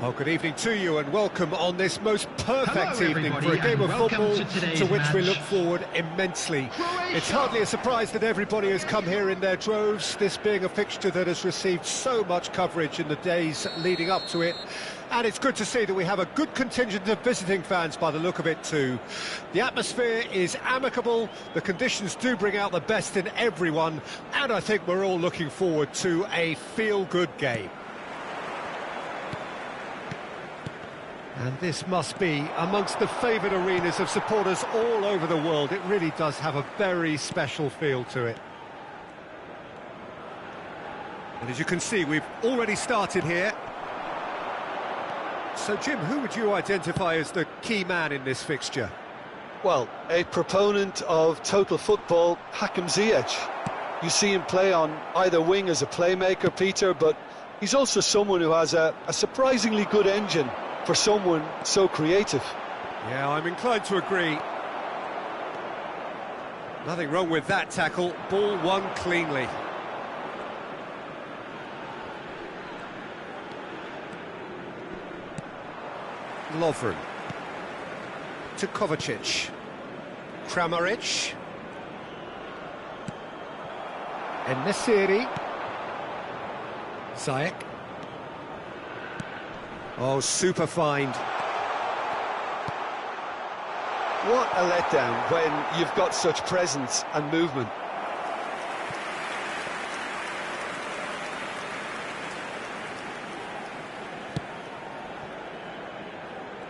Well, good evening to you and welcome on this most perfect evening for a game of football to which we look forward immensely. Croatia. It's hardly a surprise that everybody has come here in their droves, this being a fixture that has received so much coverage in the days leading up to it. And it's good to see that we have a good contingent of visiting fans by the look of it too. The atmosphere is amicable, the conditions do bring out the best in everyone, and I think we're all looking forward to a feel-good game. And this must be amongst the favoured arenas of supporters all over the world. It really does have a very special feel to it. And as you can see, we've already started here. So, Jim, who would you identify as the key man in this fixture? Well, a proponent of total football, Hakim Ziyech. You see him play on either wing as a playmaker, Peter, but he's also someone who has a surprisingly good engine for someone so creative. Yeah, I'm inclined to agree. Nothing wrong with that tackle. Ball won cleanly. Lovren to Kovacic. Kramaric. En-Nesyri. Ziyech. Oh, super find. What a letdown when you've got such presence and movement.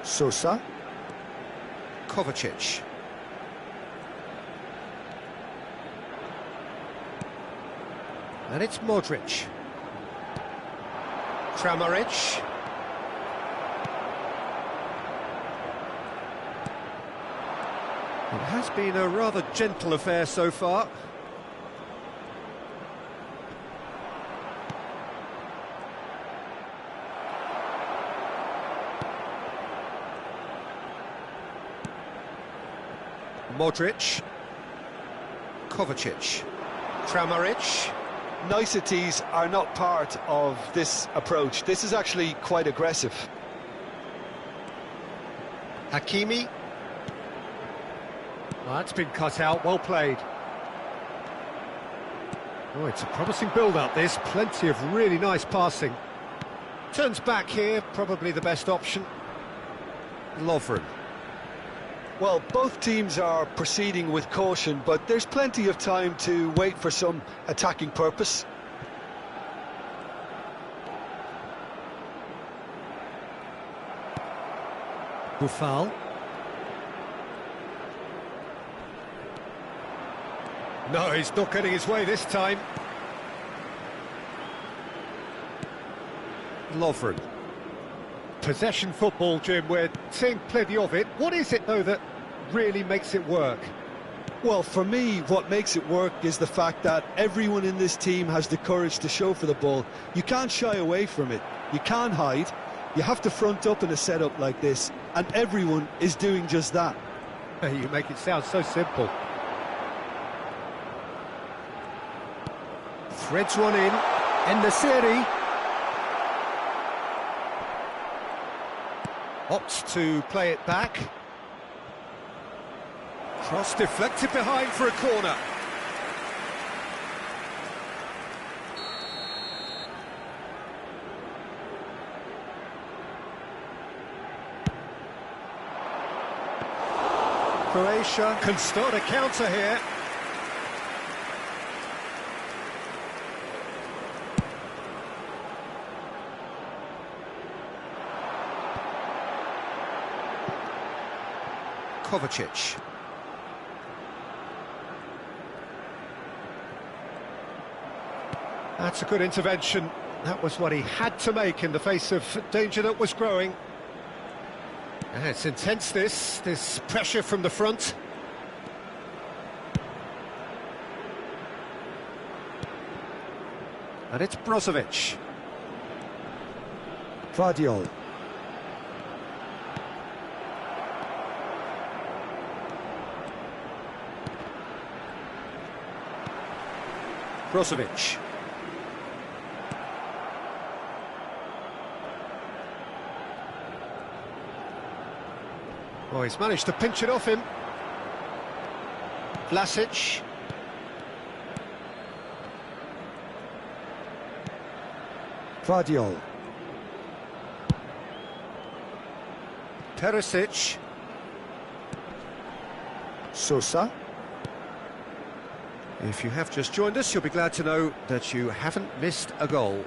Sosa. Kovacic. And it's Modric. Kramaric. It has been a rather gentle affair so far. Modric. Kovacic. Kramaric. Niceties are not part of this approach. This is actually quite aggressive. Hakimi. Well, that's been cut out, well played. Oh, it's a promising build-up, this. Plenty of really nice passing. Turns back here, probably the best option. Lovren. Well, both teams are proceeding with caution, but there's plenty of time to wait for some attacking purpose. Buffal. No, he's not getting his way this time. Lovren. Possession football, Jim, we're seeing plenty of it. What is it, though, that really makes it work? Well, for me, what makes it work is the fact that everyone in this team has the courage to show for the ball. You can't shy away from it. You can't hide. You have to front up in a setup like this, and everyone is doing just that. You make it sound so simple. Threads one in. En-Nesyri. Opts to play it back. Cross deflected behind for a corner. Croatia can start a counter here. Kovacic. That's a good intervention. That was what he had to make in the face of danger that was growing. And it's intense, this pressure from the front. And it's Brozovic. Vardiol. Brozovic. Oh, he's managed to pinch it off him. Vlasic. Vardiol. Perisic. Sosa. If you have just joined us, you'll be glad to know that you haven't missed a goal.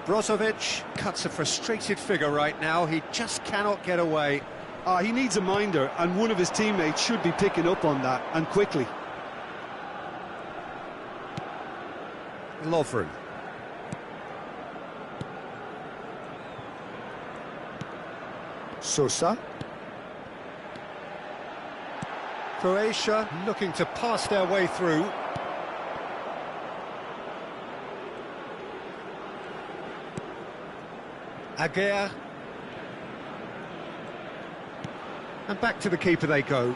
Brozovic cuts a frustrated figure right now. He just cannot get away. He needs a minder, and one of his teammates should be picking up on that, and quickly. Lovren. Sosa. Croatia looking to pass their way through. Aguirre. And back to the keeper they go.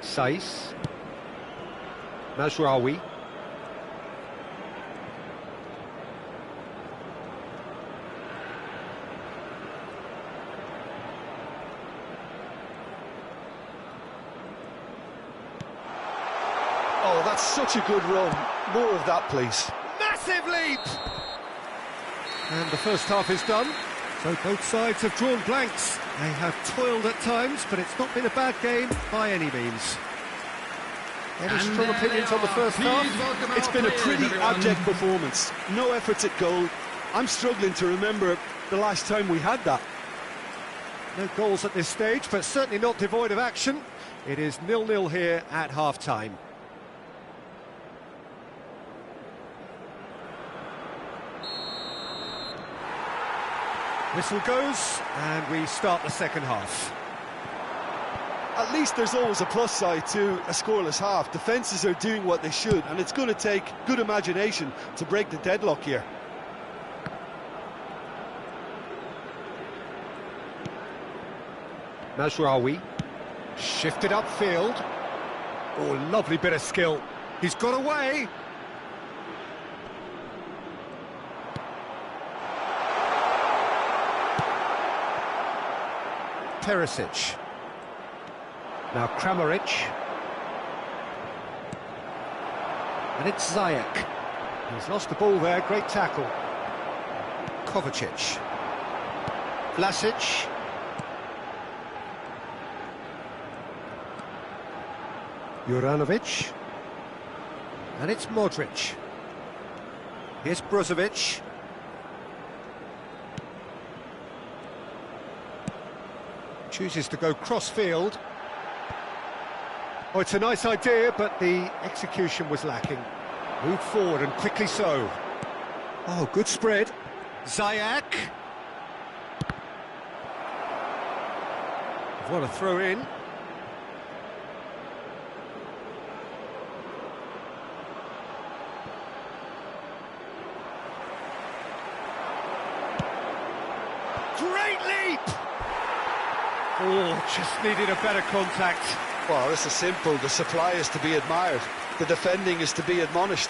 Saiz. Mazraoui. Oh, that's such a good run. More of that, please. Massive leap! And the first half is done, so both sides have drawn blanks. They have toiled at times, but it's not been a bad game by any means. Any strong opinions on the first half? It's been a pretty abject performance. No efforts at goal. I'm struggling to remember the last time we had that. No goals at this stage, but certainly not devoid of action. It is 0-0 here at half-time. Whistle goes, and we start the second half. At least there's always a plus side to a scoreless half. Defences are doing what they should, and it's going to take good imagination to break the deadlock here. Mazraoui, shifted upfield. Oh, lovely bit of skill. He's got away. Perisic. Now Kramaric. And it's Ziyech. He's lost the ball there, great tackle. Kovacic. Vlasic. Juranovic. And it's Modric. Here's Brozovic. Chooses to go cross-field. Oh, it's a nice idea, but the execution was lacking. Moved forward, and quickly so. Oh, good spread. Ziyech. What a throw in. Great leap! Oh, just needed a better contact. Well, this is simple. The supply is to be admired. The defending is to be admonished.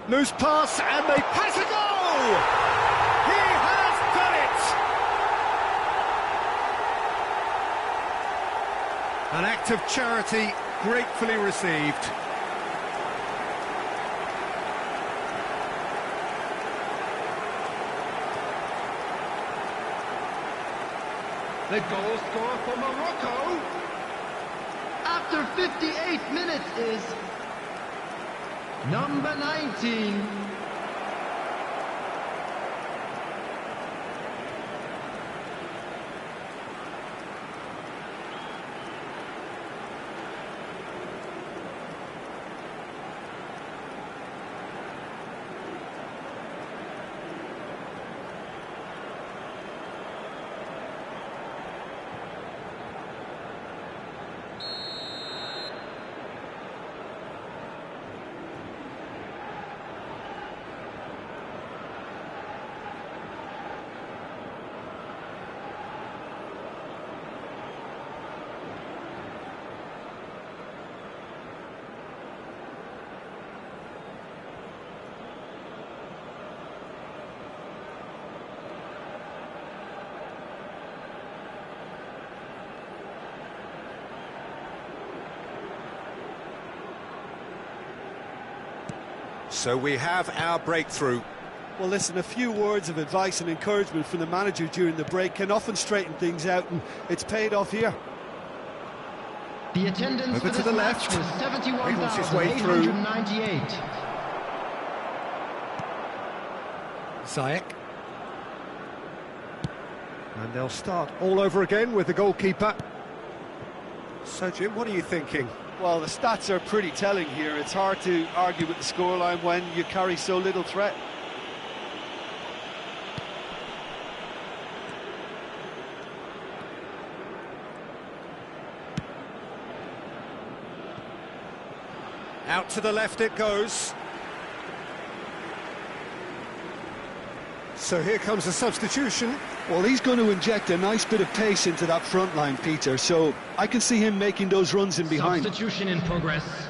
Loose pass, and they pass a goal! He has done it! An act of charity gratefully received. The goal scorer for Morocco after 58 minutes is number 19. So we have our breakthrough. Well, listen, a few words of advice and encouragement from the manager during the break can often straighten things out, and it's paid off here. The attendance over for to this the match left. was Wiggles his way through. 71,898. Ziyech. And they'll start all over again with the goalkeeper. So, Jim, what are you thinking? Well, the stats are pretty telling here. It's hard to argue with the scoreline when you carry so little threat. Out to the left it goes. So here comes a substitution. Well, he's going to inject a nice bit of pace into that front line, Peter, so I can see him making those runs in behind. Substitution in progress.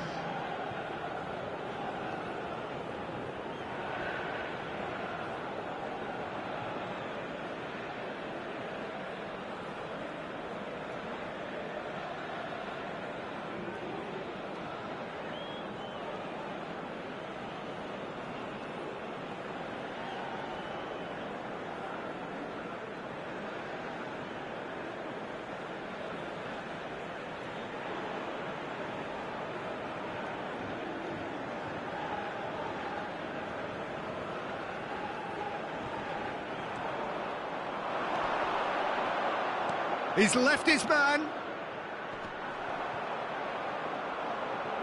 He's left his man.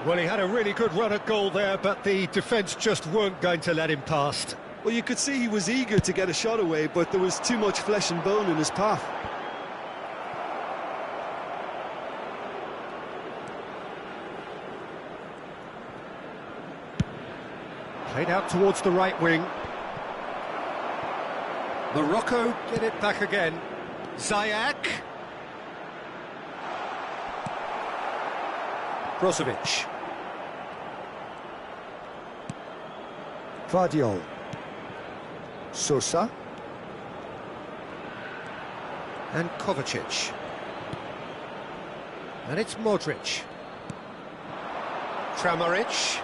Well, he had a really good run at goal there, but the defence just weren't going to let him past. Well, you could see he was eager to get a shot away, but there was too much flesh and bone in his path. Played out towards the right wing. Morocco get it back again. Ziyech. Brozovic. Vardiol. Sosa. And Kovacic. And it's Modric. Kramaric.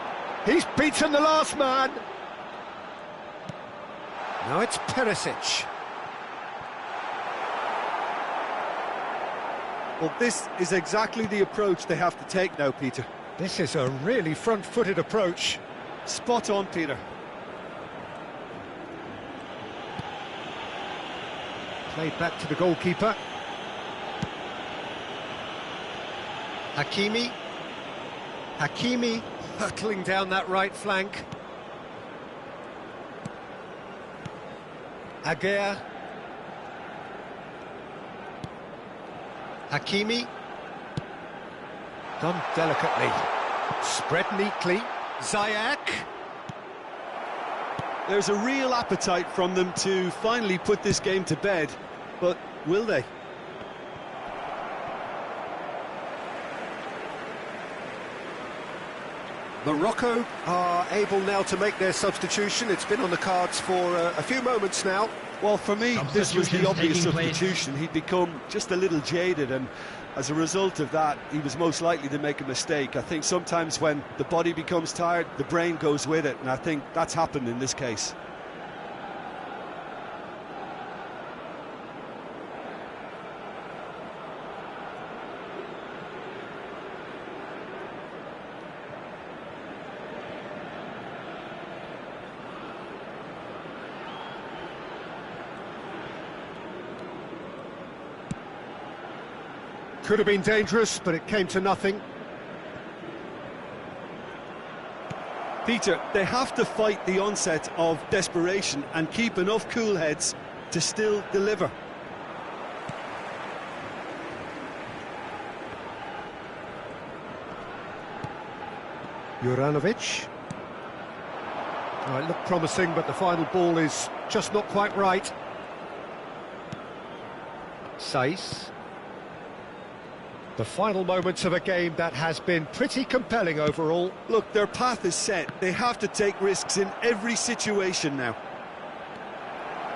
He's beaten the last man. Now it's Perisic. Well, this is exactly the approach they have to take now, Peter. This is a really front-footed approach. Spot on, Peter. Played back to the goalkeeper. Hakimi. Hakimi hurtling down that right flank. Aguirre. Hakimi. Done delicately. Spread neatly. Ziyech. There's a real appetite from them to finally put this game to bed, but will they? Morocco are able now to make their substitution. It's been on the cards for a few moments now. Well, for me, this was the obvious taking place. substitution. He'd become just a little jaded, and as a result of that, he was most likely to make a mistake. I think sometimes when the body becomes tired, the brain goes with it, and I think that's happened in this case. Could have been dangerous, but it came to nothing. Peter, they have to fight the onset of desperation and keep enough cool heads to still deliver. Juranovic. Oh, it looked promising, but the final ball is just not quite right. Saiz. The final moments of a game that has been pretty compelling overall. Look, their path is set. They have to take risks in every situation now.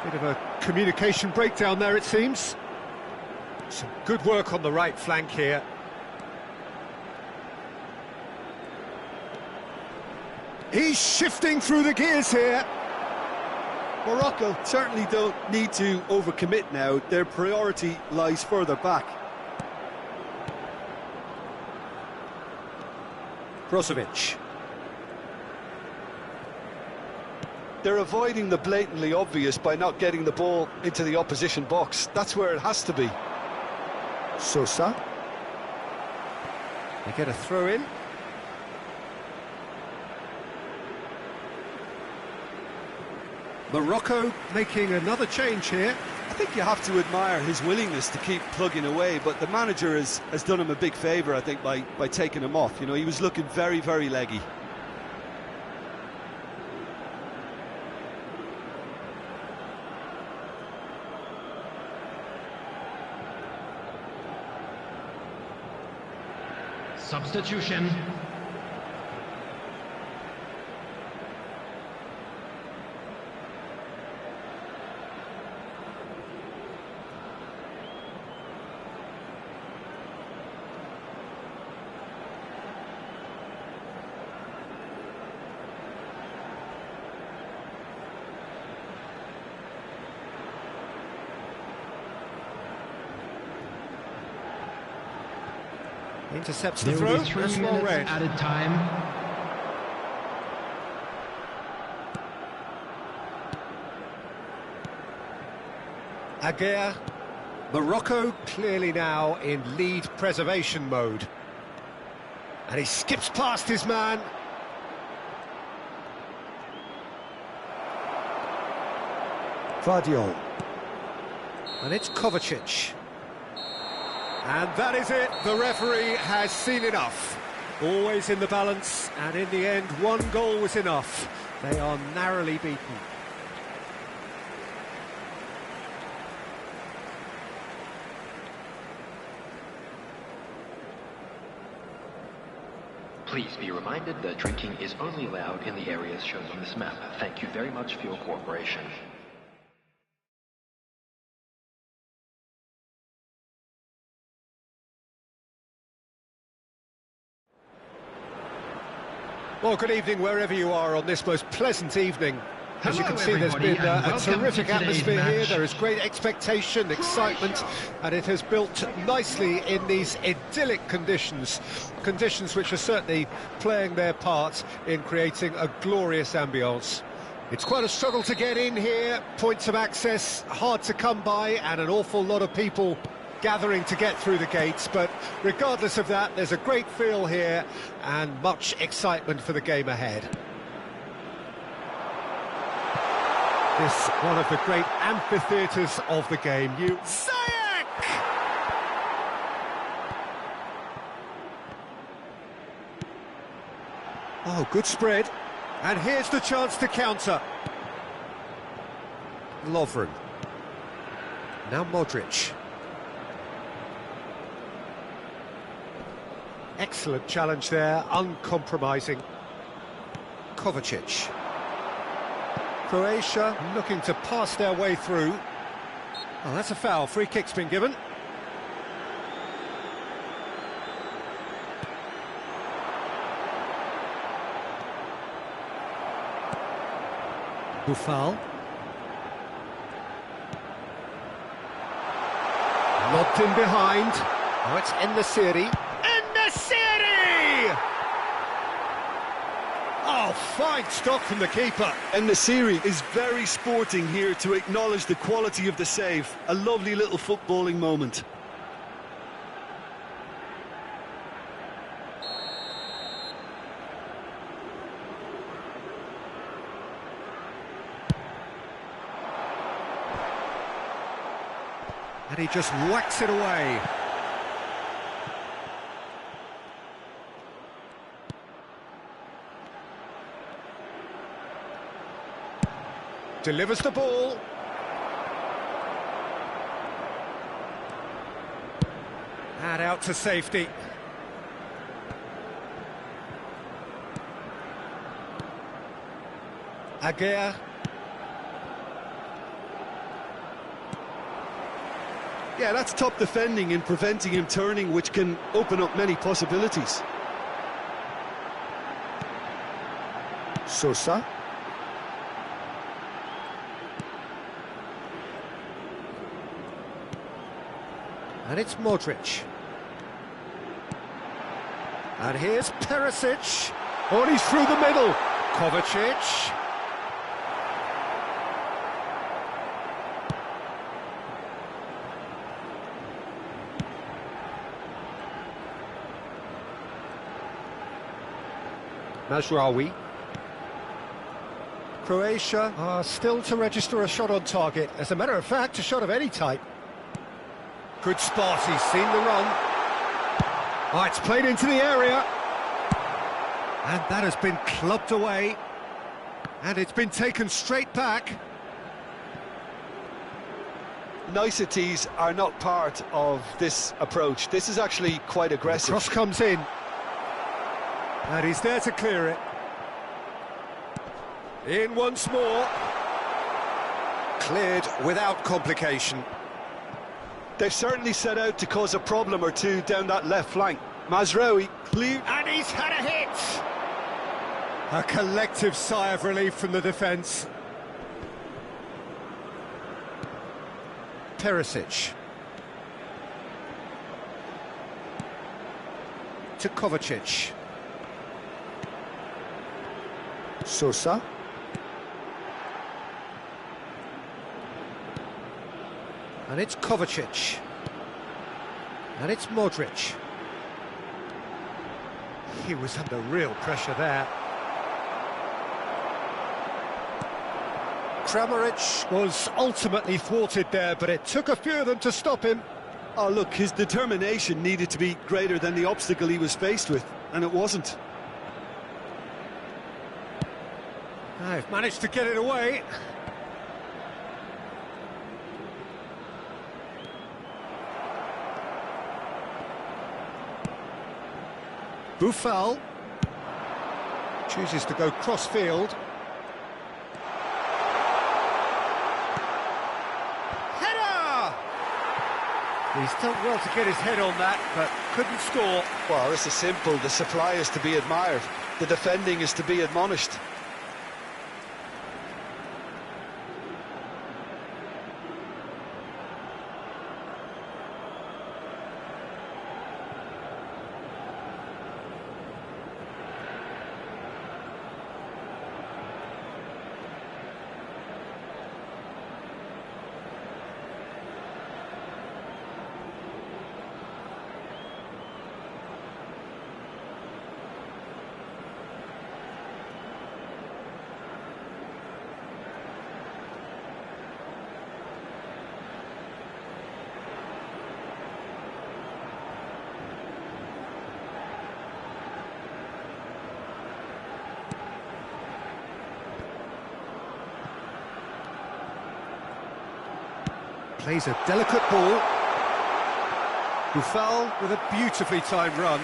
Bit of a communication breakdown there, it seems. Some good work on the right flank here. He's shifting through the gears here. Morocco certainly don't need to overcommit now. Their priority lies further back. Brozovic. They're avoiding the blatantly obvious by not getting the ball into the opposition box. That's where it has to be. Sosa. They get a throw in. Morocco making another change here. I think you have to admire his willingness to keep plugging away, but the manager has done him a big favour, I think, by taking him off. You know, he was looking very, very leggy. Substitution. Intercepts the throw, that's well read. Added time. Aguirre. Morocco clearly now in lead preservation mode. And he skips past his man. Vardiol. And it's Kovacic. And that is it, the referee has seen enough. Always in the balance, and in the end, one goal was enough. They are narrowly beaten. Please be reminded that drinking is only allowed in the areas shown on this map. Thank you very much for your cooperation. Well, good evening wherever you are on this most pleasant evening. As you Hello, can see, there's been a terrific to atmosphere here. match. There is great expectation, excitement, and it has built nicely in these idyllic conditions. Conditions which are certainly playing their part in creating a glorious ambience. It's quite a struggle to get in here, points of access hard to come by, and an awful lot of people gathering to get through the gates, but regardless of that, there's a great feel here and much excitement for the game ahead. This one of the great amphitheatres of the game. Ziyech! Oh, good spread. And here's the chance to counter. Lovren. Now Modric. Excellent challenge there, uncompromising. Kovacic. Croatia looking to pass their way through. Oh, that's a foul. Free kick's been given. Buffal. Lobbed in behind. Oh, it's En-Nesyri. En-Nesyri! Oh, fine stop from the keeper. En-Nesyri is very sporting here to acknowledge the quality of the save. A lovely little footballing moment. And he just whacks it away. Delivers the ball. And out to safety. Aguirre. Yeah, that's top defending and preventing him turning, which can open up many possibilities. Sosa. And it's Modric. And here's Perisic. Oh, and he's through the middle. Kovacic. Mazraoui. Croatia are still to register a shot on target. As a matter of fact, a shot of any type. Good spot, he's seen the run. Oh, it's played into the area. And that has been clubbed away. And it's been taken straight back. Niceties are not part of this approach. This is actually quite aggressive. The cross comes in. And he's there to clear it. In once more. Cleared without complication. They've certainly set out to cause a problem or two down that left flank. Mazraoui clear. And he's had a hit! A collective sigh of relief from the defence. Perisic. To Kovacic. Sosa. And it's Kovacic. And it's Modric. He was under real pressure there. Kramaric was ultimately thwarted there, but it took a few of them to stop him. Oh, look, his determination needed to be greater than the obstacle he was faced with, and it wasn't. They've managed to get it away. Buffal chooses to go cross-field. Header! He's done well to get his head on that, but couldn't score. Well, this is simple. The supply is to be admired. The defending is to be admonished. Plays a delicate ball. Buffal with a beautifully timed run.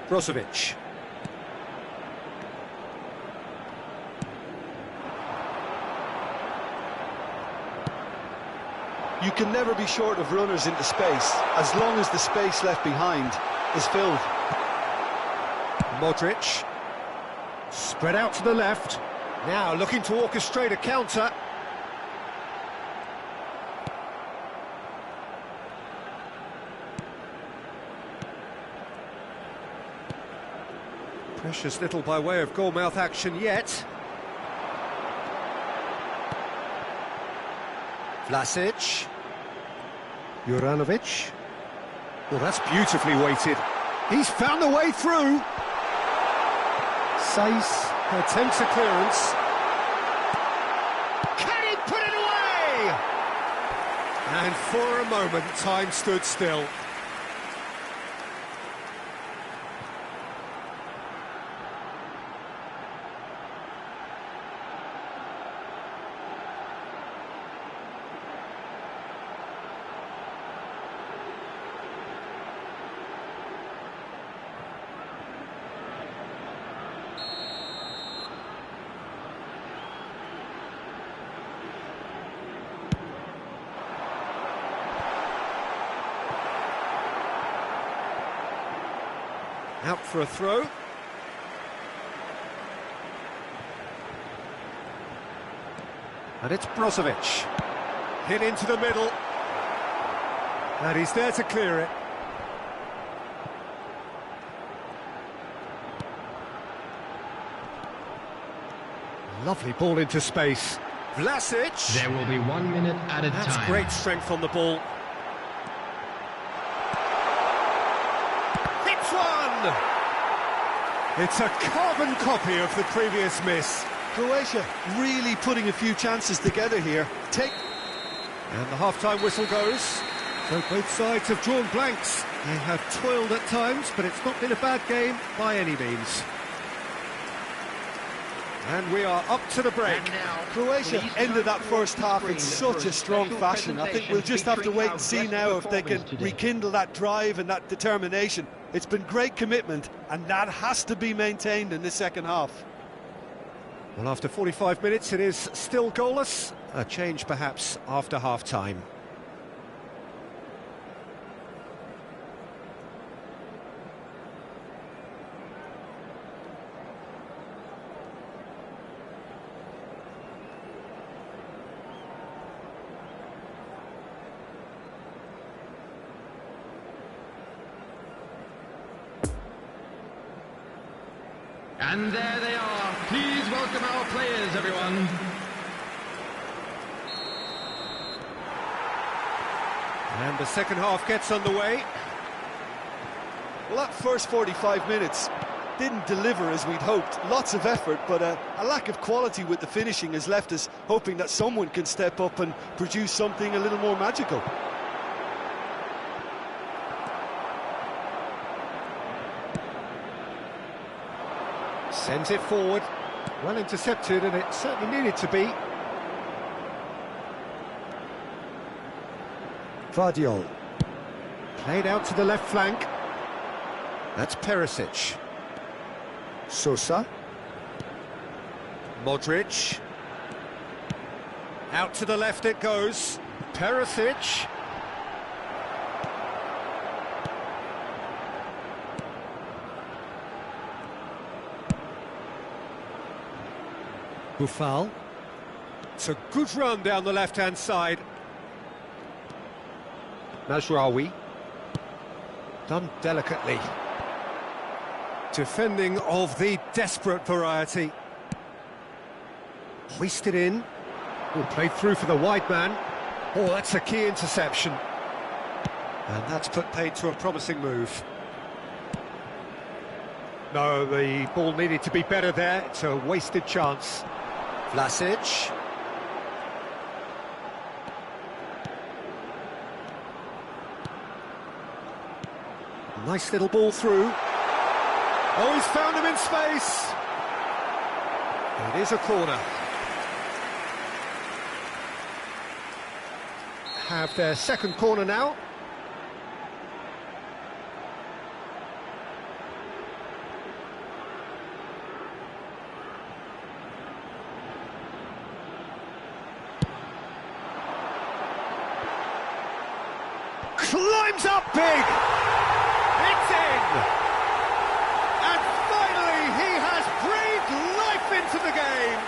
Brozovic. You can never be short of runners into space, as long as the space left behind is filled. Modric. Spread out to the left. Now looking to orchestrate a counter. Precious little by way of goalmouth action yet. Vlasic. Juranovic. Well, that's beautifully weighted. He's found the way through. Saïs attempts a clearance. Can he put it away? And for a moment, time stood still. Out for a throw. And it's Brozovic. Hit into the middle. And he's there to clear it. Lovely ball into space. Vlasic. There will be 1 minute at a time. That's great strength on the ball. It's a carbon copy of the previous miss. Croatia really putting a few chances together here. And the half-time whistle goes. So both sides have drawn blanks. They have toiled at times, but it's not been a bad game by any means. And we are up to the break. Croatia ended that first half in such a strong fashion. I think we'll just have to wait and see now if they can rekindle that drive and that determination. It's been great commitment, and that has to be maintained in the second half. Well, after 45 minutes, it is still goalless. A change, perhaps, after half-time. And there they are. Please welcome our players, everyone. And the second half gets underway. Well, that first 45 minutes didn't deliver as we'd hoped. Lots of effort, but a lack of quality with the finishing has left us hoping that someone can step up and produce something a little more magical. Sends it forward. Well intercepted, and it certainly needed to be. Vardiol. Played out to the left flank. That's Perisic. Sosa. Modric. Out to the left it goes. Perisic. Buffal. It's a good run down the left-hand side. Mazraoui. Done delicately. Defending of the desperate variety. Hoisted in. Oh, played through for the wide man. Oh, that's a key interception. And that's put paid to a promising move. No, the ball needed to be better there. It's a wasted chance. Vlasic. Nice little ball through. Oh, he's found him in space. It is a corner. Have their second corner now. climbs up big! It's in! And finally he has breathed life into the game!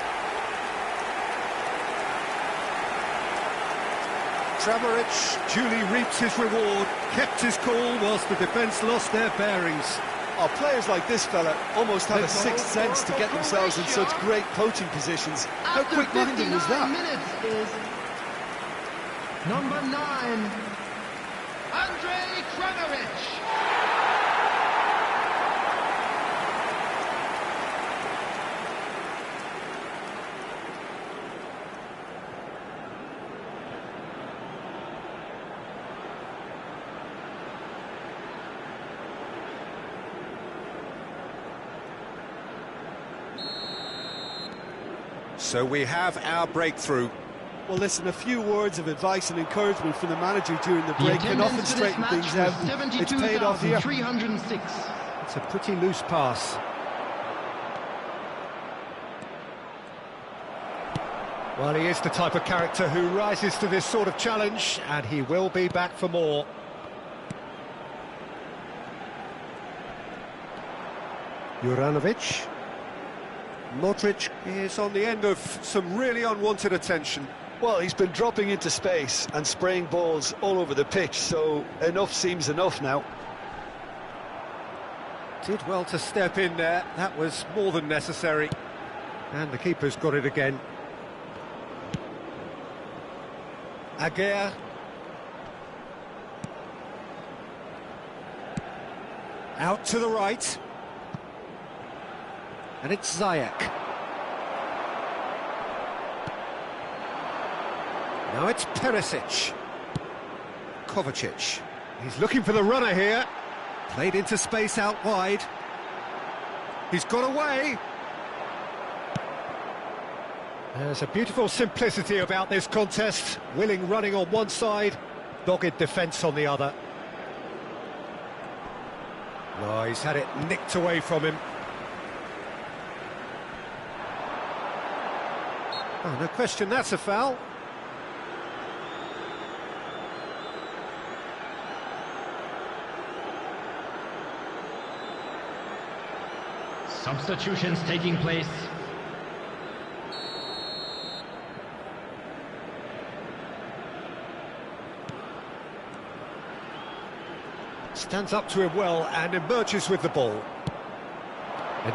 Kramaric duly reaps his reward, kept his cool whilst the defence lost their bearings. Oh, players like this fella almost have a sixth sense to get themselves in such great coaching positions. How quick-minded was that? Minutes is number 9, Kramaric. So we have our breakthrough. Well, listen, a few words of advice and encouragement from the manager during the break can often straighten things out. It's paid off here. 306. It's a pretty loose pass. Well, he is the type of character who rises to this sort of challenge, and he will be back for more. Juranovic. Modric is on the end of some really unwanted attention. Well, he's been dropping into space and spraying balls all over the pitch, so enough seems enough now. Did well to step in there, that was more than necessary. And the keeper's got it again. Aguirre. Out to the right. And it's Ziyech. Now it's Perisic. Kovacic. He's looking for the runner here. Played into space out wide. He's got away. There's a beautiful simplicity about this contest. Willing running on one side, dogged defence on the other. Oh, he's had it nicked away from him. Oh, no question, that's a foul. Substitutions taking place. Stands up to him well and emerges with the ball.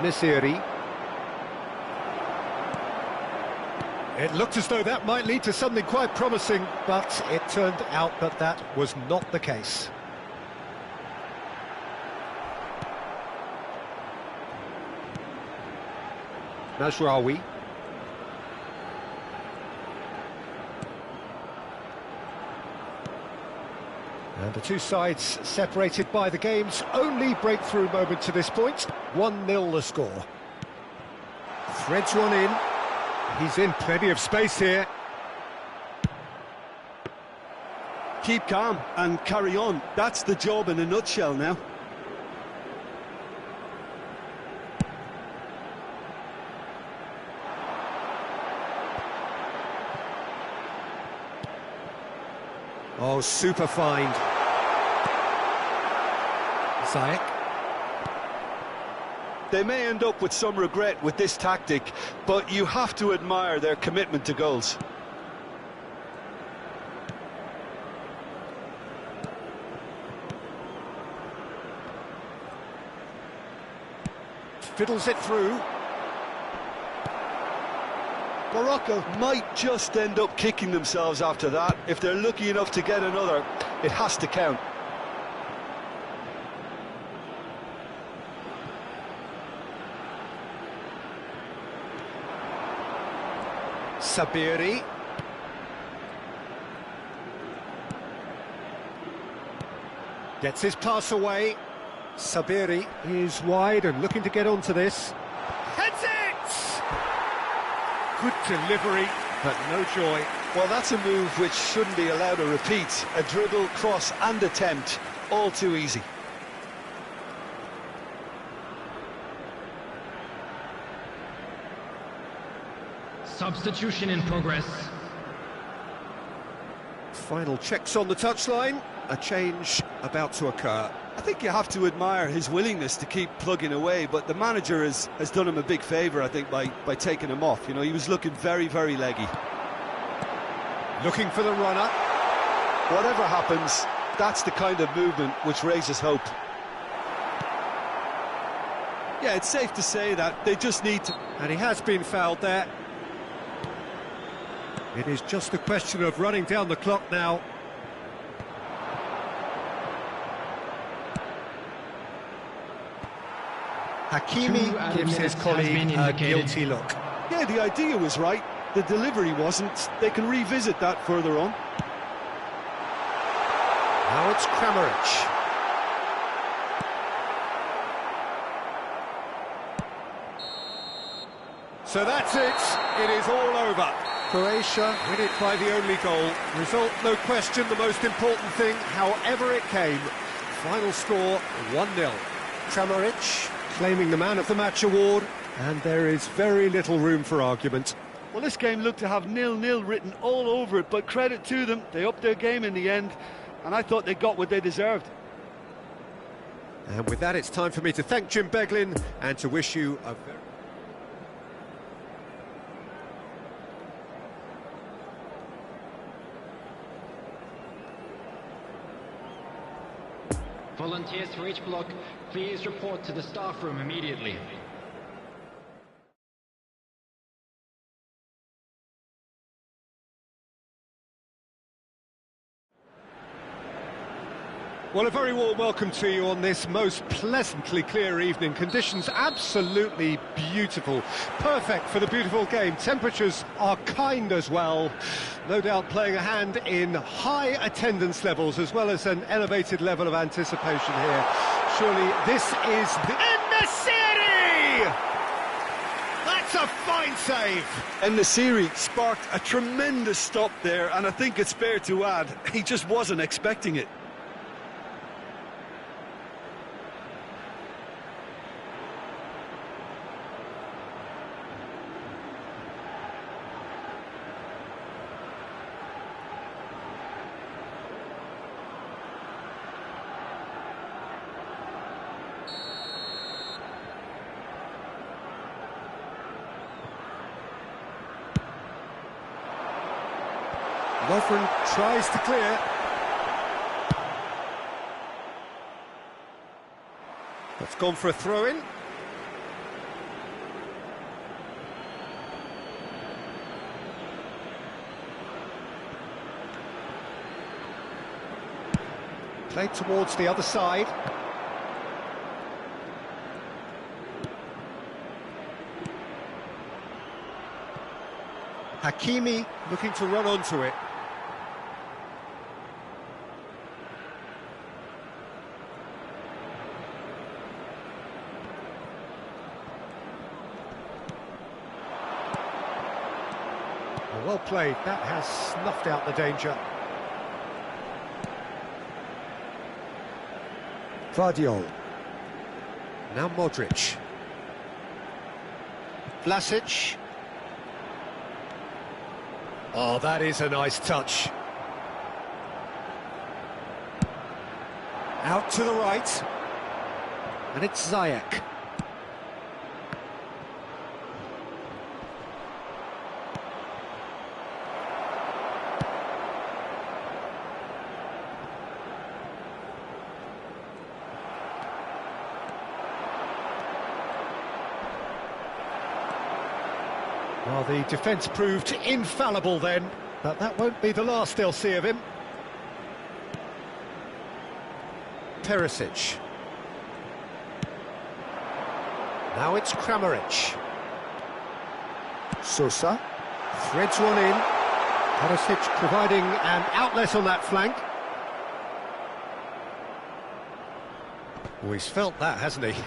Nesiri. It looked as though that might lead to something quite promising, but it turned out that that was not the case. Mazraoui. And the two sides separated by the game's only breakthrough moment to this point. 1-0 the score. Threads one in. He's in plenty of space here. Keep calm and carry on. That's the job in a nutshell now. Oh, super find. Ziyech. They may end up with some regret with this tactic, but you have to admire their commitment to goals. Fiddles it through. Morocco might just end up kicking themselves after that. If they're lucky enough to get another, it has to count. Sabiri. Gets his pass away. Sabiri is wide and looking to get onto this. Heads it! Good delivery, but no joy. Well, that's a move which shouldn't be allowed to repeat. A dribble, cross and attempt, all too easy. Substitution in progress. Final checks on the touchline, a change about to occur. I think you have to admire his willingness to keep plugging away, but the manager has done him a big favour, I think, by taking him off. You know, he was looking very, very leggy. Looking for the runner. Whatever happens, that's the kind of movement which raises hope. Yeah, it's safe to say that they just need to... And he has been fouled there. It is just a question of running down the clock now. Hakimi gives his colleague a guilty look. Yeah, the idea was right. The delivery wasn't. They can revisit that further on. Now it's Kramaric. So that's it. It is all over. Croatia win it by the only goal. Result, no question, the most important thing, however it came. Final score, 1-0. Kramaric claiming the Man of the Match award, and there is very little room for argument. Well, this game looked to have 0-0 written all over it, but credit to them, they upped their game in the end, and I thought they got what they deserved. And with that, it's time for me to thank Jim Beglin and to wish you a very... Volunteers for each block, please report to the staff room immediately. Well, a very warm welcome to you on this most pleasantly clear evening. Conditions absolutely beautiful. Perfect for the beautiful game. Temperatures are kind as well. No doubt playing a hand in high attendance levels as well as an elevated level of anticipation here. Surely this is the... En-Nesyri! That's a fine save! En-Nesyri sparked a tremendous stop there, and I think it's fair to add, he just wasn't expecting it. Lovren tries to clear. That's gone for a throw-in. Played towards the other side. Hakimi looking to run onto it. Well played, that has snuffed out the danger. Vardiol. Now Modric. Vlasic. Oh, that is a nice touch. Out to the right. And it's Ziyech. Well, the defence proved infallible then, but that won't be the last they'll see of him. Perisic. Now it's Kramaric. Sosa threads one in. Perisic providing an outlet on that flank. Oh, he's felt that, hasn't he?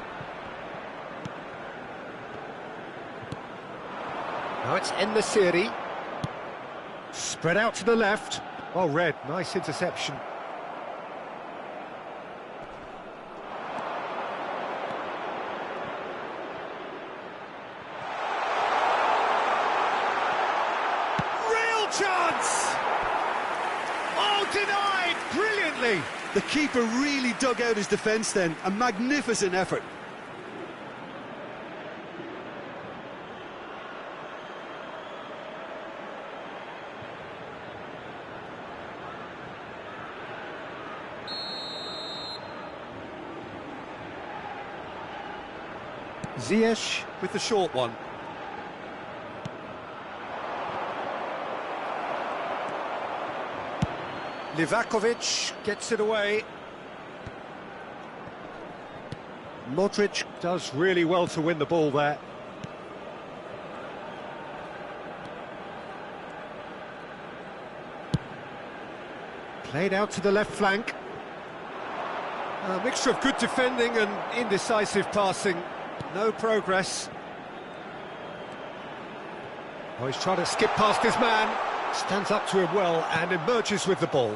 Now it's En-Nesyri. Spread out to the left. Well read, nice interception. Real chance! Oh, Denied brilliantly. The keeper really dug out his defence then. A magnificent effort. Ziyech with the short one. Livakovic gets it away. Modric does really well to win the ball there. Played out to the left flank. A mixture of good defending and indecisive passing. No progress. Oh, he's trying to skip past his man. Stands up to him well and emerges with the ball.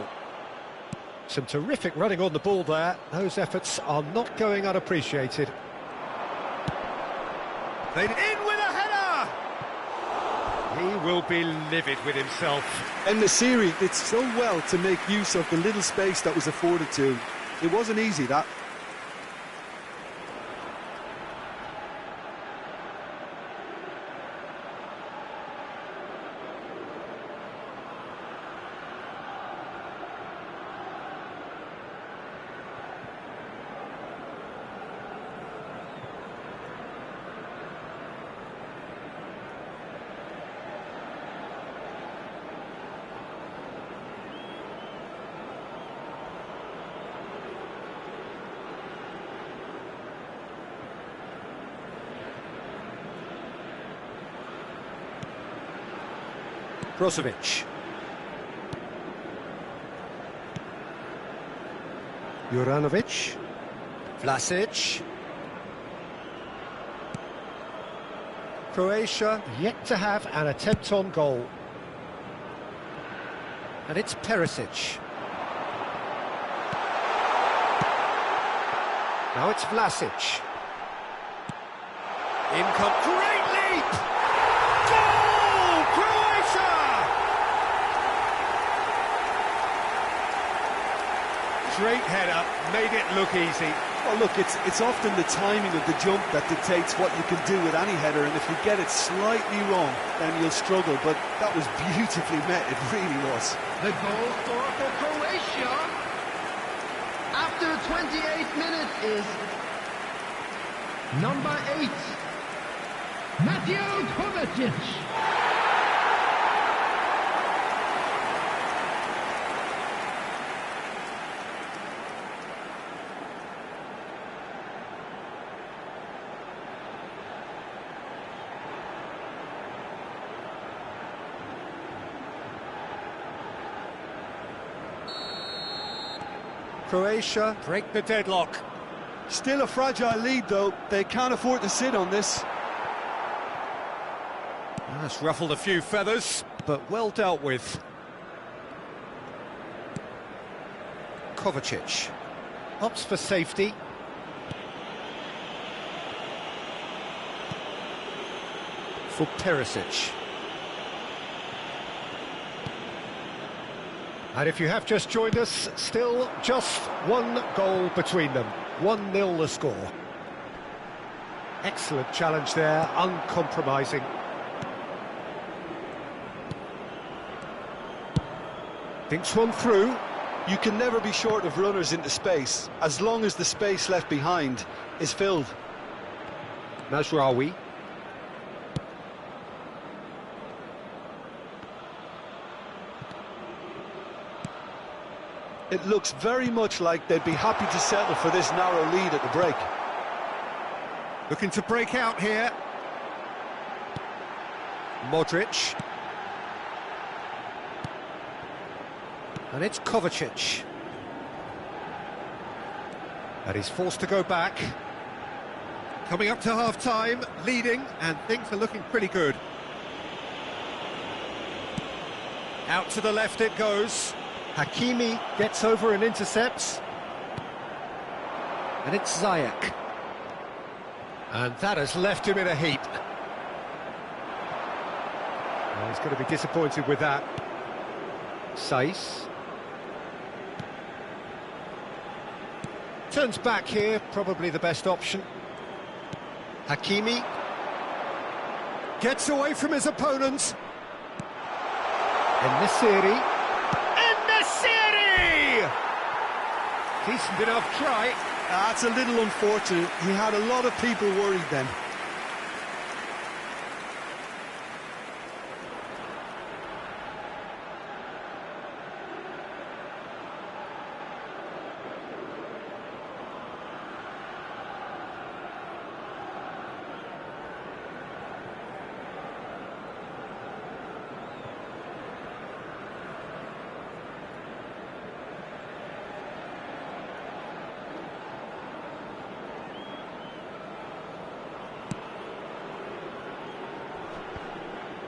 Some terrific running on the ball there. Those efforts are not going unappreciated. Played in with a header! He will be livid with himself. And Nasiri did so well to make use of the little space that was afforded to him. It wasn't easy, that. Brozovic. Juranovic. Vlasic. Croatia yet to have an attempt on goal. And it's Perisic. Now it's Vlasic. In comes... Great leap! Goal! Croatia! Great header, made it look easy. Well, look, it's often the timing of the jump that dictates what you can do with any header, and if you get it slightly wrong, then you'll struggle, but that was beautifully met, it really was. The goal scorer for Croatia after 28 minutes is number 8, Matthew Kovacic. Croatia break the deadlock. Still a fragile lead, though. They can't afford to sit on this. That's ruffled a few feathers, but well dealt with. Kovacic opts for safety. For Perisic. And if you have just joined us, still just one goal between them. 1-0 the score. Excellent challenge there, uncompromising. Thinks one through. You can never be short of runners into space, as long as the space left behind is filled. Mazraoui. It looks very much like they'd be happy to settle for this narrow lead at the break. Looking to break out here. Modric. And it's Kovacic. And he's forced to go back. Coming up to half-time, leading, and things are looking pretty good. Out to the left it goes. Hakimi gets over and intercepts. And it's Ziyech. And that has left him in a heap. Well, he's going to be disappointed with that. Saiss. Turns back here, probably the best option. Hakimi gets away from his opponents. En-Nesyri. Decent enough try. That's a little unfortunate. He had a lot of people worried then.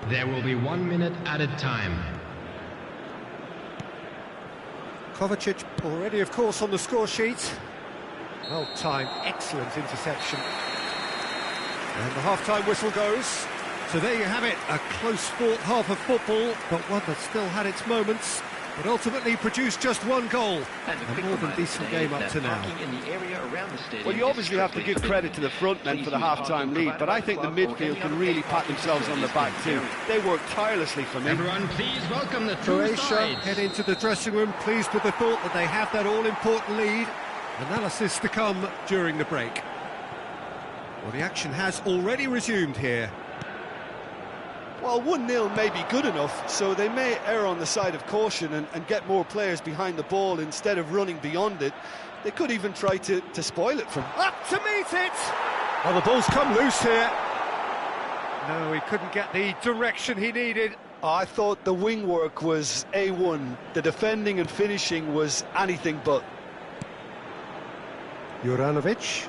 There will be 1 minute added time. Kovacic already, of course, on the score sheet. Well timed, excellent interception. And the half-time whistle goes. So there you have it, a close-fought half of football, but one that still had its moments. But ultimately produced just one goal. A more than decent game up to now. Well, you obviously have to give credit to the front men for the half-time lead, but I think the midfield can really pat themselves on the back too. They work tirelessly for me. Everyone, please welcome the two Croatia sides. head into the dressing room pleased with the thought that they have that all-important lead. Analysis to come during the break. Well, the action has already resumed here. Well, 1-0 may be good enough, so they may err on the side of caution and get more players behind the ball instead of running beyond it. They could even try to spoil it from... Up to meet it! Well, the ball's come loose here. No, he couldn't get the direction he needed. I thought the wing work was A1. The defending and finishing was anything but. Juranovic.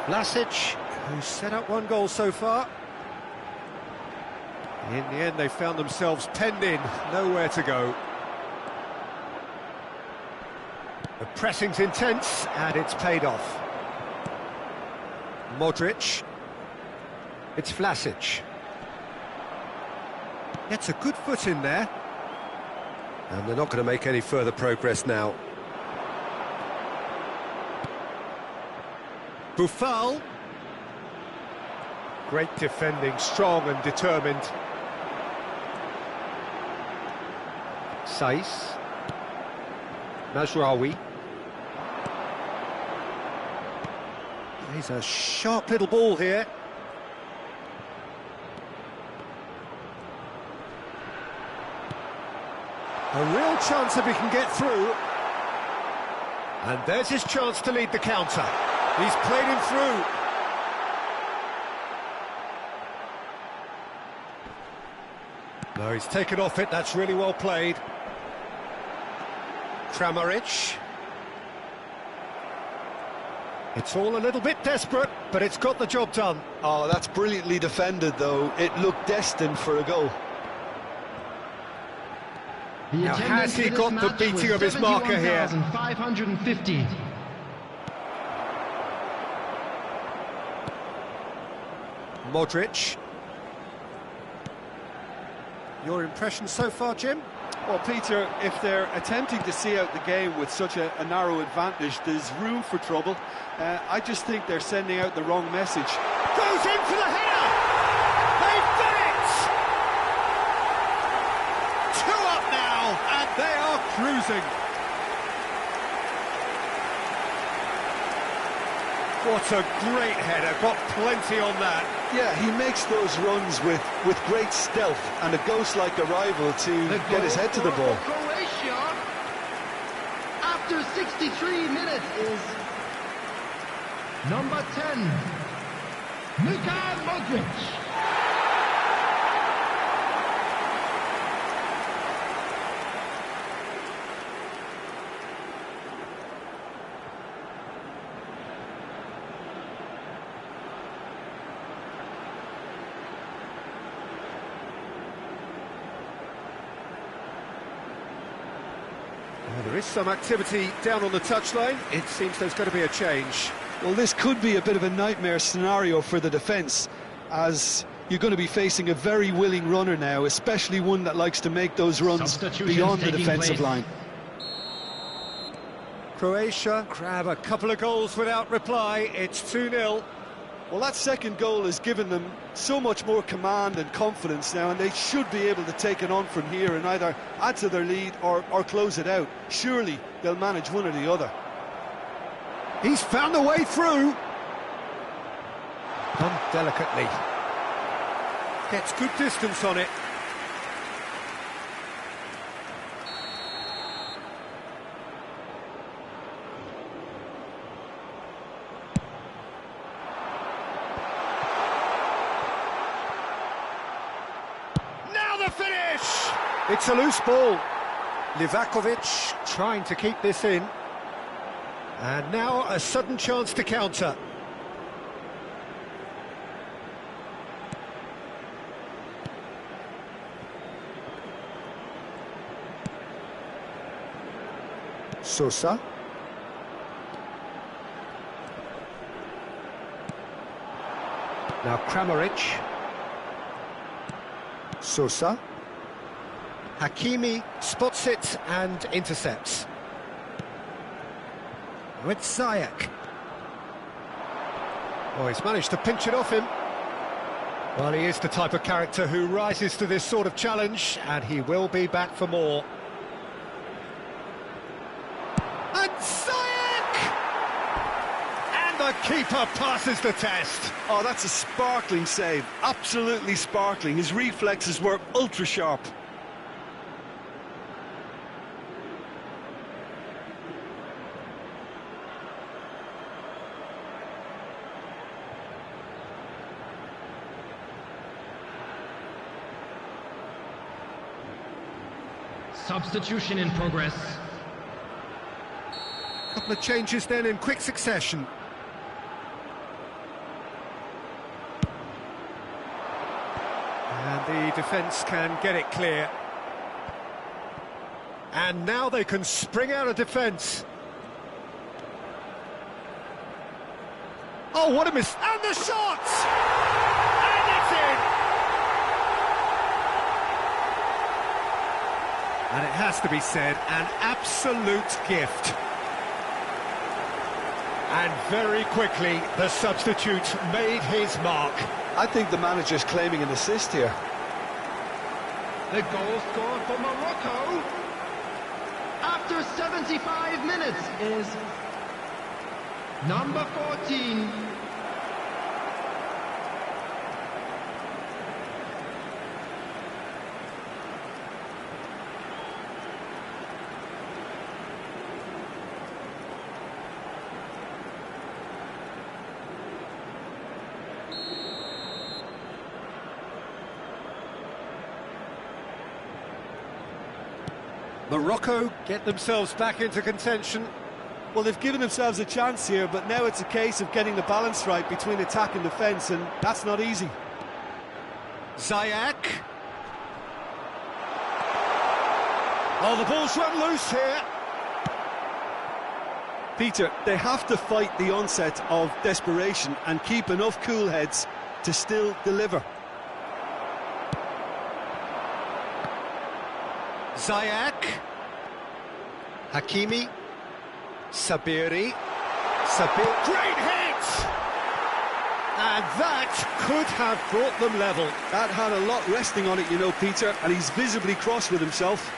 Vlasic, who's set up one goal so far. In the end, they found themselves penned in, nowhere to go. The pressing's intense, and it's paid off. Modric. It's Vlasic. Gets a good foot in there. And they're not going to make any further progress now. Buffal. Great defending, strong and determined. Saiz. Mazraoui. He's a sharp little ball here. A real chance if he can get through. And there's his chance to lead the counter. He's played him through. No, he's taken off it, that's really well played. Kramaric. It's all a little bit desperate, but it's got the job done. Oh, that's brilliantly defended, though. It looked destined for a goal. Now, has he got the beating of his marker here? 550. Modric. Your impression so far, Jim? Well, Peter, if they're attempting to see out the game with such a narrow advantage, there's room for trouble. I just think they're sending out the wrong message. Goes in for the header! They've done it! 2 up now, and they are cruising. What a great header, got plenty on that. Yeah, he makes those runs with great stealth and a ghost-like arrival to get his head to the ball. Croatia, after 63 minutes, is Number 10, Luka Modric. There is some activity down on the touchline. It seems there's going to be a change. Well, this could be a bit of a nightmare scenario for the defence, as you're going to be facing a very willing runner now, especially one that likes to make those runs beyond the defensive line. Croatia grab a couple of goals without reply. It's 2-0. Well, that second goal has given them so much more command and confidence now, and they should be able to take it on from here and either add to their lead or close it out. Surely they'll manage one or the other. He's found a way through. Done delicately. Gets good distance on it. Finish! It's a loose ball. Livakovic trying to keep this in. And now a sudden chance to counter. Sosa. Now Kramaric. Sosa. Hakimi spots it and intercepts. With Ziyech. Oh, he's managed to pinch it off him. Well, he is the type of character who rises to this sort of challenge, and he will be back for more. And Ziyech! And the keeper passes the test. Oh, that's a sparkling save. Absolutely sparkling. His reflexes were ultra-sharp. Substitution in progress. Couple of changes then in quick succession. And the defence can get it clear. And now they can spring out of defence. Oh, what a miss! And the shot! And it's in! And it has to be said, an absolute gift. And very quickly, the substitute made his mark. I think the manager's claiming an assist here. The goal scored for Morocco after 75 minutes is number 14. Morocco get themselves back into contention. Well, they've given themselves a chance here, but now it's a case of getting the balance right between attack and defence, and that's not easy. Ziyech. Oh, the ball's run loose here. Peter, they have to fight the onset of desperation and keep enough cool heads to still deliver. Ziyech. Hakimi. Sabiri. Great hit! And that could have brought them level. That had a lot resting on it, you know, Peter, and he's visibly cross with himself.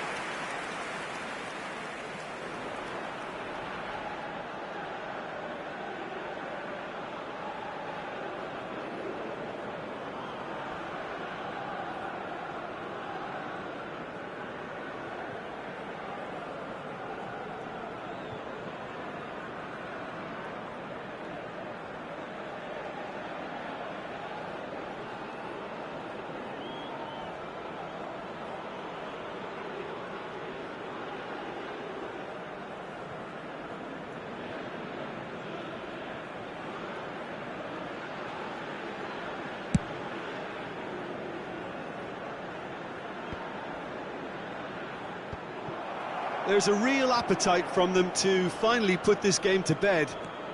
There's a real appetite from them to finally put this game to bed,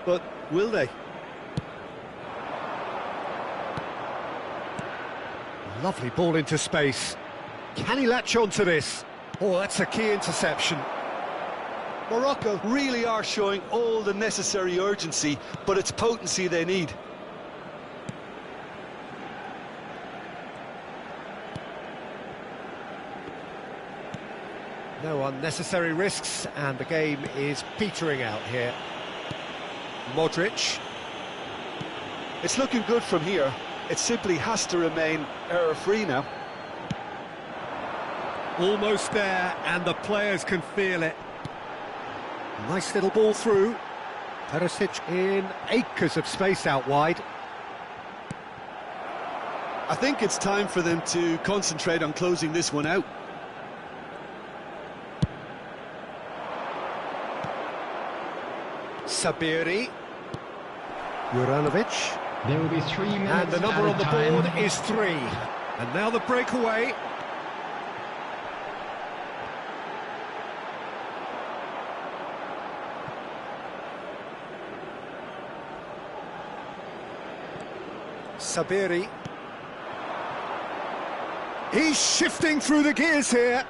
but will they? Lovely ball into space. Can he latch on to this? Oh, that's a key interception. Morocco really are showing all the necessary urgency, but it's potency they need. No unnecessary risks, and the game is petering out here. Modric. It's looking good from here. It simply has to remain error-free now. Almost there, and the players can feel it. Nice little ball through. Perisic in acres of space out wide. I think it's time for them to concentrate on closing this one out. Sabiri. Juranovic. There will be 3 minutes. And the number on the board is 3. And now the breakaway. Sabiri. He's shifting through the gears here.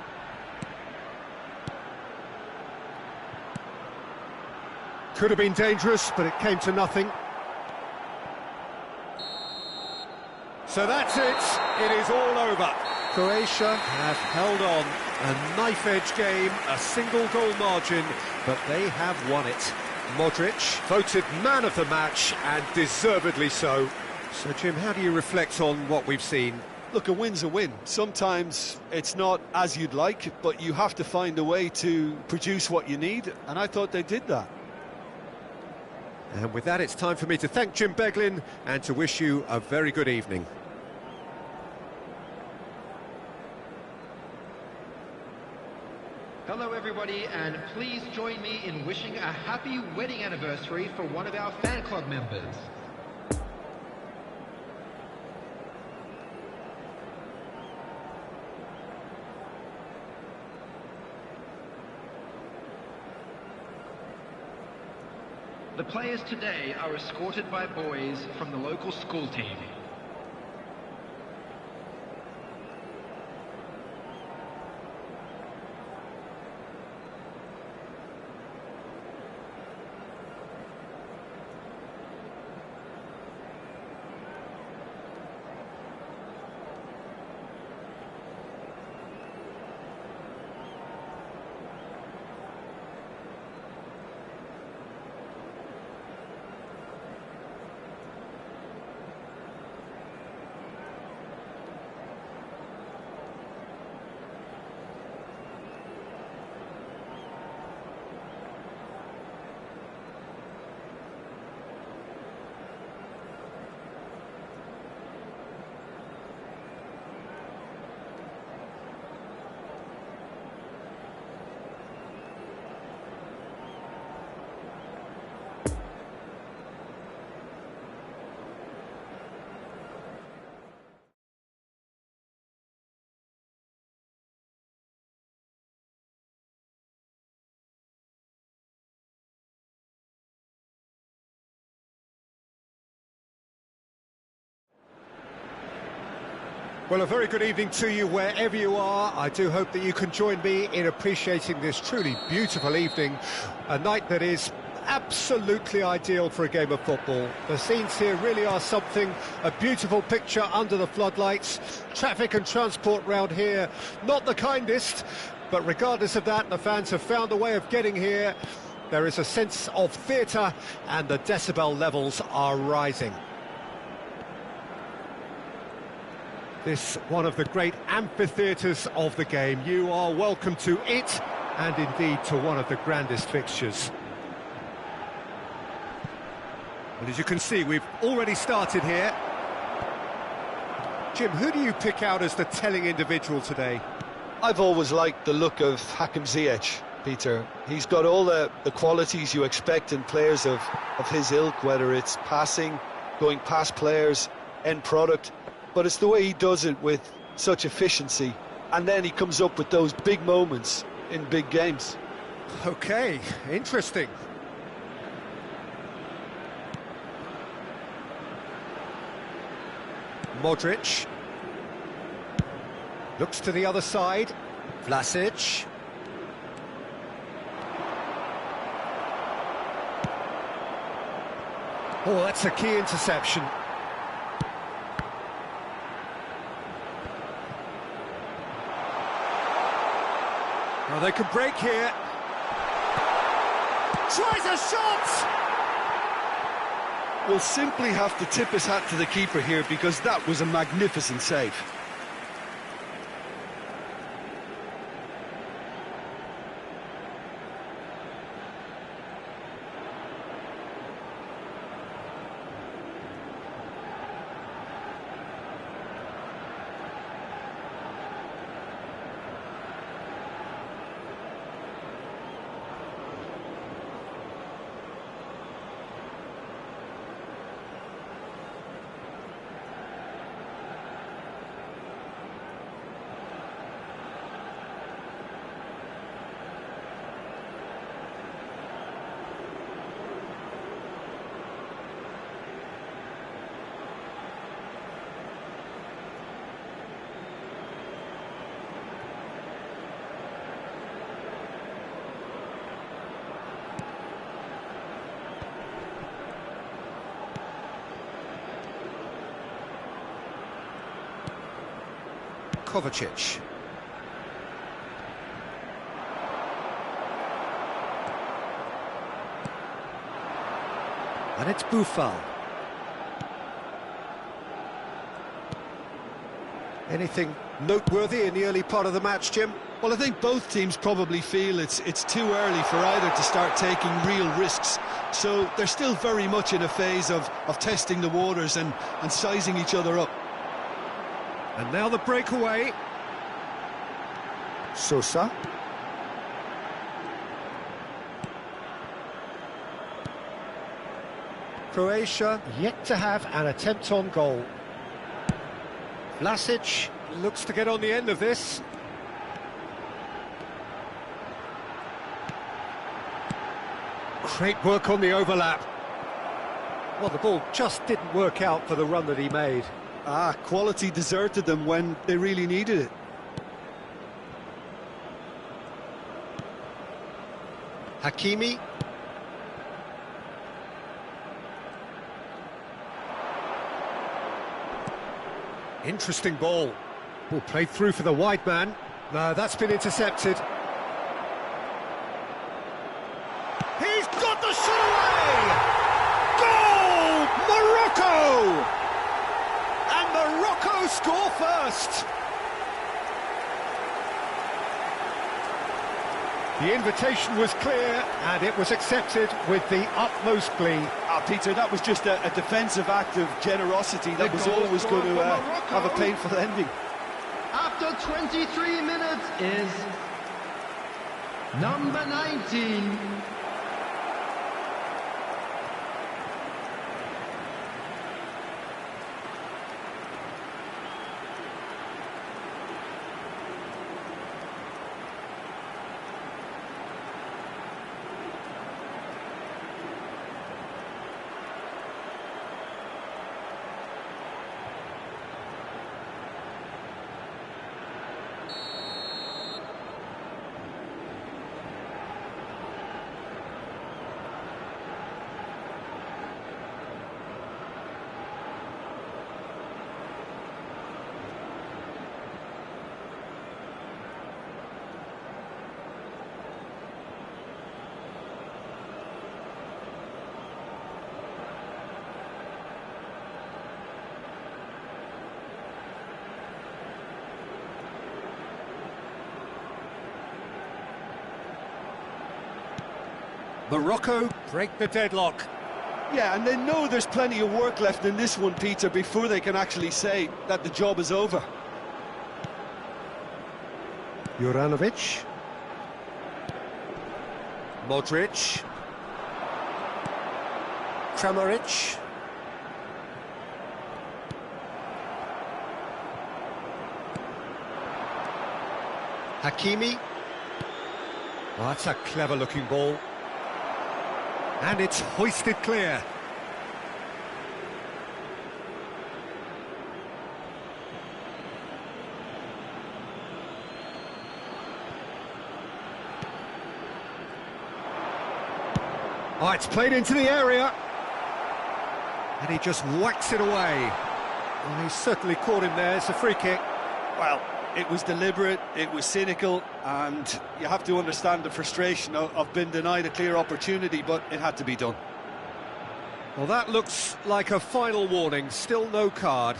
Could have been dangerous, but it came to nothing. So that's it. It is all over. Croatia have held on. A knife-edge game, a single-goal margin, but they have won it. Modric voted man of the match, and deservedly so. So, Jim, how do you reflect on what we've seen? Look, a win's a win. Sometimes it's not as you'd like, but you have to find a way to produce what you need, and I thought they did that. And with that, it's time for me to thank Jim Beglin and to wish you a very good evening. Hello everybody, and please join me in wishing a happy wedding anniversary for one of our fan club members. The players today are escorted by boys from the local school team. Well, a very good evening to you wherever you are. I do hope that you can join me in appreciating this truly beautiful evening, a night that is absolutely ideal for a game of football. The scenes here really are something, a beautiful picture under the floodlights. Traffic and transport round here, not the kindest, but regardless of that, the fans have found a way of getting here. There is a sense of theatre, and the decibel levels are rising. This one of the great amphitheatres of the game. You are welcome to it, and indeed to one of the grandest fixtures. And as you can see, we've already started here. Jim, who do you pick out as the telling individual today? I've always liked the look of Hakim Ziyech, Peter. He's got all the qualities you expect in players of his ilk, whether it's passing, going past players, end product. But it's the way he does it with such efficiency, and then he comes up with those big moments in big games. Okay, interesting. Modric. Looks to the other side. Vlasic. Oh, that's a key interception. Well, they could break here. Tries a shot! Will simply have to tip his hat to the keeper here, because that was a magnificent save. Kovacic. And it's Buffal. Anything noteworthy in the early part of the match, Jim? Well, I think both teams probably feel it's too early for either to start taking real risks. So they're still very much in a phase of testing the waters and sizing each other up. And now the breakaway. Sosa. Croatia yet to have an attempt on goal. Vlasic looks to get on the end of this. Great work on the overlap. Well, the ball just didn't work out for the run that he made. Quality deserted them when they really needed it. Hakimi. Interesting ball. Ball played through for the wide man. No, that's been intercepted. He's got the shot away! Goal! Morocco! And Morocco score first. The invitation was clear, and it was accepted with the utmost glee. Peter, that was just a defensive act of generosity that was always going to have a painful ending. After 23 minutes is number 19. Morocco break the deadlock. Yeah, and they know there's plenty of work left in this one, Peter, before they can actually say that the job is over. Juranovic. Modric. Kramaric. Hakimi. Oh, that's a clever-looking ball. And it's hoisted clear. Oh, it's played into the area. And he just whacks it away. Well, he's certainly caught him there. It's a free kick. Well, it was deliberate, it was cynical, and you have to understand the frustration of being denied a clear opportunity, but it had to be done. Well, that looks like a final warning. Still no card.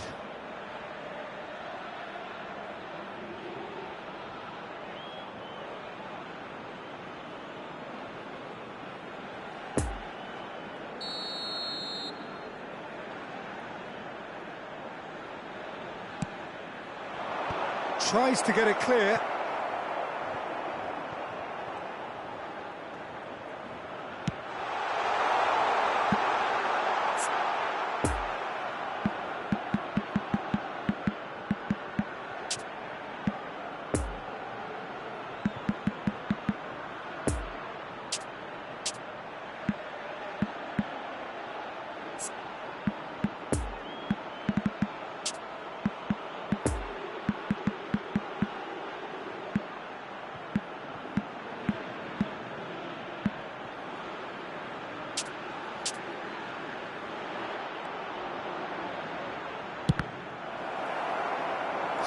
Tries to get it clear.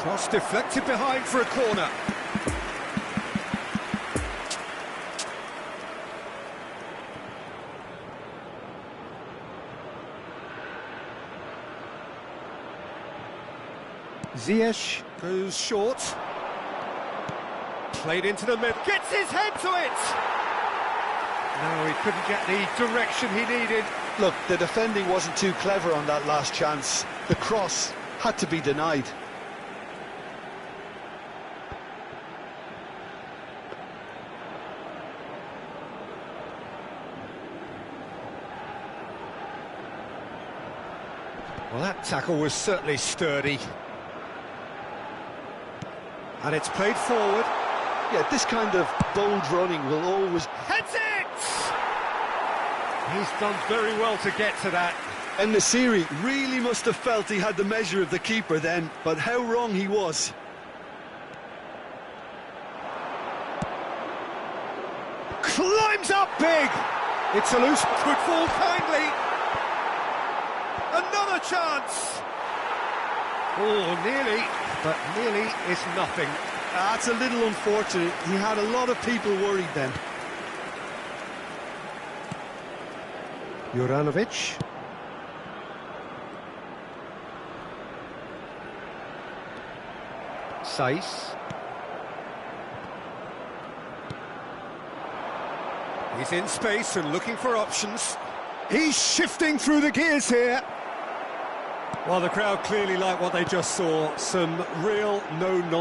Cross deflected behind for a corner. Ziyech goes short. Played into the mid. Gets his head to it! No, he couldn't get the direction he needed. Look, the defending wasn't too clever on that last chance. The cross had to be denied. Well, that tackle was certainly sturdy. And it's played forward. Yeah, this kind of bold running will always... Heads it! He's done very well to get to that. And the series Really must have felt he had the measure of the keeper then, but how wrong he was. Climbs up big! It's a loose, could fall kindly. Another chance! Oh, nearly, but nearly is nothing. That's a little unfortunate. He had a lot of people worried then. Juranovic. Saiz. He's in space and looking for options. He's shifting through the gears here. Well, the crowd clearly like what they just saw. Some real no-nonsense.